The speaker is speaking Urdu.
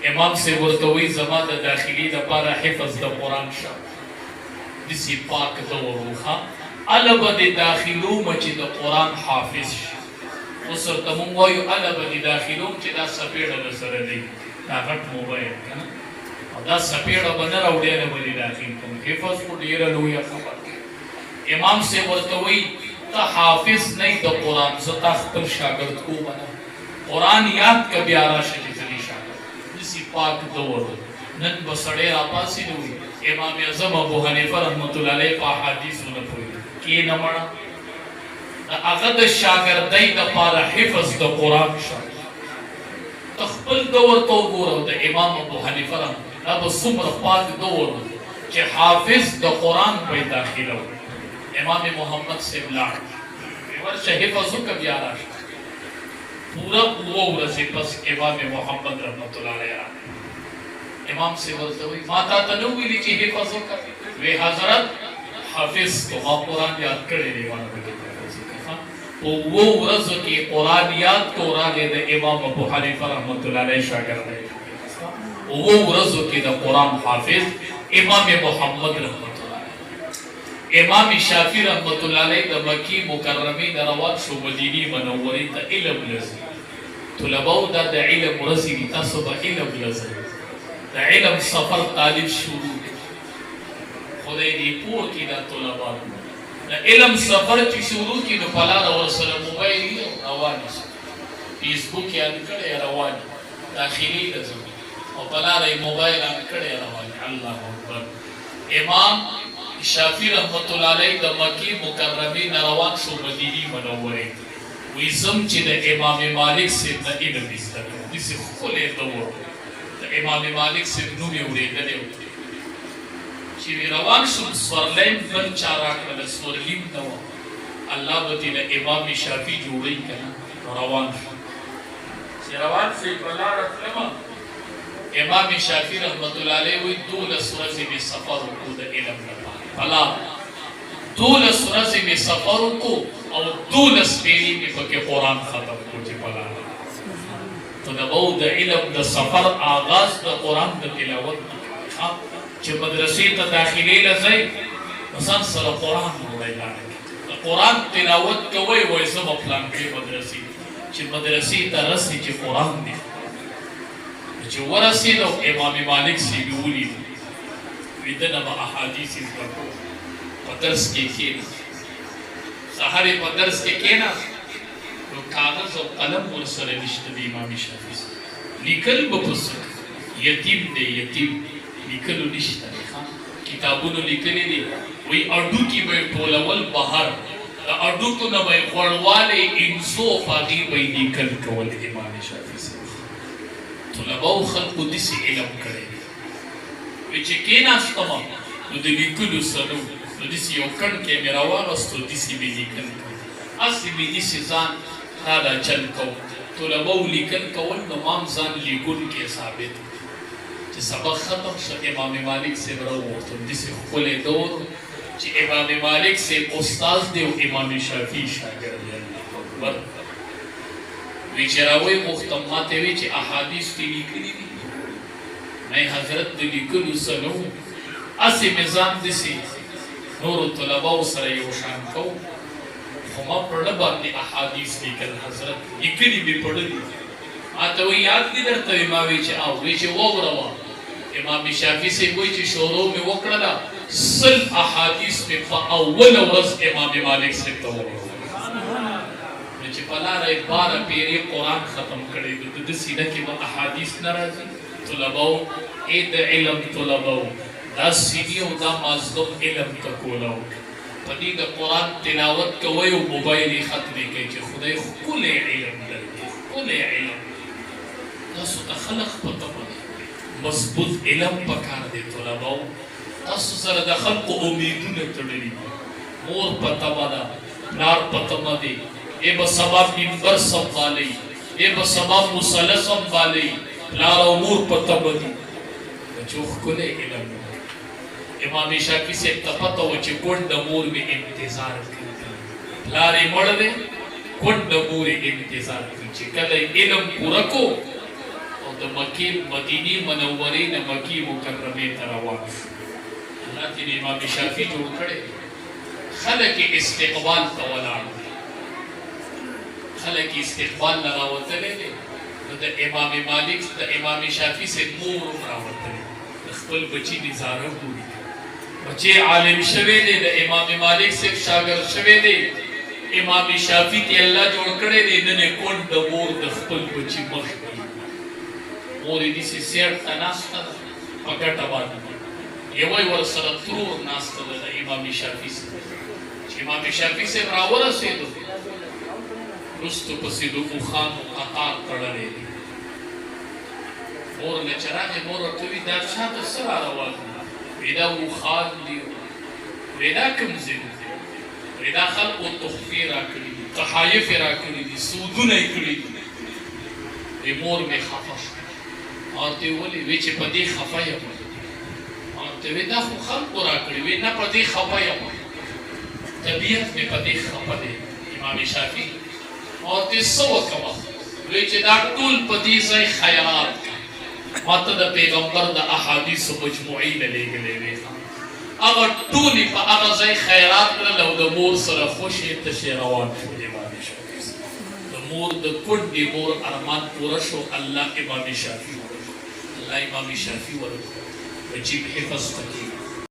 امام سے ورتوی زما د داخلي د پاره حفظ د قران شه دسی پاک دوروخه الب د داخلو مچ د قران حافظ وسر تمون وایو الب د داخلو چې دا سپیړه سره دی دا غټ موبایل کنه او دا سپیړه بنر اوډه نه ولې داخل کوم حفظ کو ډیر لوی خبر امام سے ورتوی ته حافظ نه د قران زتا خپل شاګرد کو بنا قران یاد ک بیا راشه پاک دور نن بسړی را پاسې دی امام اعظم ابو حنیفه رحمۃ اللہ علیہ په حدیثونه پوری کې نمړه هغه د شاګردۍ د پاره حفظ د قران شه تخپل دور تو ګورو د امام ابو حنیفه رحمۃ اللہ ابو څومره پاک دور چې حافظ د قران په داخله امام محمد سے بلاړ ورشه حفظ وکړ بیا راشه پورا وہ ورځې پس امام محمد رحمۃ اللہ علیہ امام سے ورتوی ماتا تنوی لی چی حفظ وکر وی حضرت حافظ تو ما قرآن یاد کرے دیوانا بکی وہ ورځو کی قرآن یاد کو راگے دا امام ابو حنیفہ رحمۃ اللہ علیہ شاگر دے وہ ورځو کی دا قرآن حافظ امام محمد رحمۃ اللہ علیہ امام شافعی رحمۃ اللہ علیہ دا مکی مکرمی دا روان شو مدینی منوری تا علم لزی طلباو دا علم رزی تاسو با علم لزی دا علم سفر طالب شروع خدای دی پور کی دا طلباو دا علم سفر چی شروع کی دا پلار ورسل موبایل روانی فیسبوک یاد کڑے روانی داخلی لزم او پلار موبایل یاد کڑے روانی اللہ اکبر امام شافعی رحمت اللہ علیہ دا مکی مکرمی نروان شو مدینی منوری ویزم چی دا امام مالک سے دا علم ازدکر دیسی خلی دور دا امام مالک سے نومی اوڑے دلے ہوتے چی وی روان شو سورلین بل چاراک لگا سورلین نوا اللہ بطی دا امام شافعی جوڑی کنا روان شو چی روان سے بلا رفلما امام شافعی رحمت اللہ علیہ وی دول سورزی میں سفر کو دا علم لگا فلا دولس ورځې می سفر کو او دولس پیری می پکې قرآن ختم کو چې فلا تو دا وو د علم د سفر آغاز د قرآن د تلاوت چې مدرسې ته داخلي لځي مثلا سره قرآن وایي د قرآن تلاوت کوي وایي زم پلان کې مدرسې چې مدرسې ته رسي چې قرآن دی چې ورسې نو امام مالک سی ویولي ویدنه با احادیث ذکر پدرس کے کینا سہارے پدرس کے کینا تو کاغذ و قلم ورسر نشت دی امام شافعی لیکل بپسک یتیم دے یتیم لیکلو نشت دی کتابونو لیکلی دی وی اردو کی بے پولول بہر اردو کو نبے خوڑوالے انسو فاقی بے لیکل کول امام شافعی طلباو خلق دیسی علم کرے ویچے کینا ستما نو دی لیکلو سنو نو دیسی یو کن کے میرا واغستو دیسی بی لیکن اسی بی دیسی زان تادا چل کو طلباو لیکن کول نو مام زان لیکن کے ثابت چی سبق ختم شا امام مالک سے برو وقتو دیسی خل دور چی امام مالک سے استاز دیو امام شافعی شاگر دیو ویچے راوی مختماتے ویچے احادیث کی لیکنی دی میں حضرت دلی کلو سنو اسی میزان دیسی نور طلباء سر یوشان کو خما پڑھا باندی احادیث لیکن حضرت یکنی بھی پڑھ دی آتا وہ یاد دی در تو امام ویچے آو ویچے وہ روا امام شافعی سے کوئی چی شوروں میں وکڑا سل احادیث میں فاول ورز امام مالک سے تو ویچے پلا رہے 12 پیری قرآن ختم کرے دو دسی نکی وہ احادیث نرازی طلباو اید علم طلباو دا سینیو دا مازدم علم تکولاو پدی دا قرآن تلاوت کوئی و موبائلی ختمی کئی چی خدای کل علم درکی کل علم تاسو تخلق پتا پدی مضبوط علم پکار دے طلباو تاسو سر دا خلق امیدون تڑلی مور پتا مدا نار پتا مدی اے بسباب منبر سنبالی اے بسباب مسلح سنبالی لار امور پتا بدی چوخ کلے علم امام شافعی سے تپتا ہو چی کنڈ مور میں انتظار کرتا لارے مڑ دے کنڈ مور انتظار کرتا کل علم پورا کو د مکې مدینې منورې نه مکې مکرمې ته روان شو. الله دې امام شافعي جوړ کړی، خلک استقبال ته ولاړ دي، خلک استقبال نه راوتلی دی. نو د امام مالک د امام شافعي صاحب مور هم راوتلی، د خپل بچي نظاره ګوري. بچی عالم شوی دی، د امام مالک صاحب شاګرد شوی دی، امام شافعي ته الله جوړ کړی دی. نن یې کونډ د مور د خپل بچي مخ دی، مور یې داسې سیټ ته ناسته ده په ګټه باندې، یوه یې ورسره ترور ناسته ده د امام شافعي صاحب. چې امام شافعي صاحب راورسېدو وروستو پسې د اوښانو قطار تړلی دی. مور نه چې راغې مور ورته وایي دا شاته څه را روان دي؟ وایي دا اوښان دي. وایي دا کوم ځای دی؟ وایي دا خلکو تحفې راکړي دي، تحایف یې راکړي دي، سودونه یې کړي دي. وایي مور مې خفه شوه. ما ورته ویې ولې؟ وایي چې په دې خفه یم. ما ورته ویې دا خو خلکو راکړي. وایي نه په دې خفه یم، طبیعت مې په دې خفه دی. امام شافعي ما ورته څه وکړم؟ وایي چې دا ټول په دې ځای خیرات کړه. ما ته د پیغمبر د احادیثو مجموعې نه لېږلې وې، هغه ټولې په هغه ځای خیرات کړل او د مور سره خوشې تشې روان شو. امام شافعي د مور د کونډې مور ارمان پوره شو. الله امام شافعي ورکړو، الله امام شافعي ورکړو، بچي حفظ ته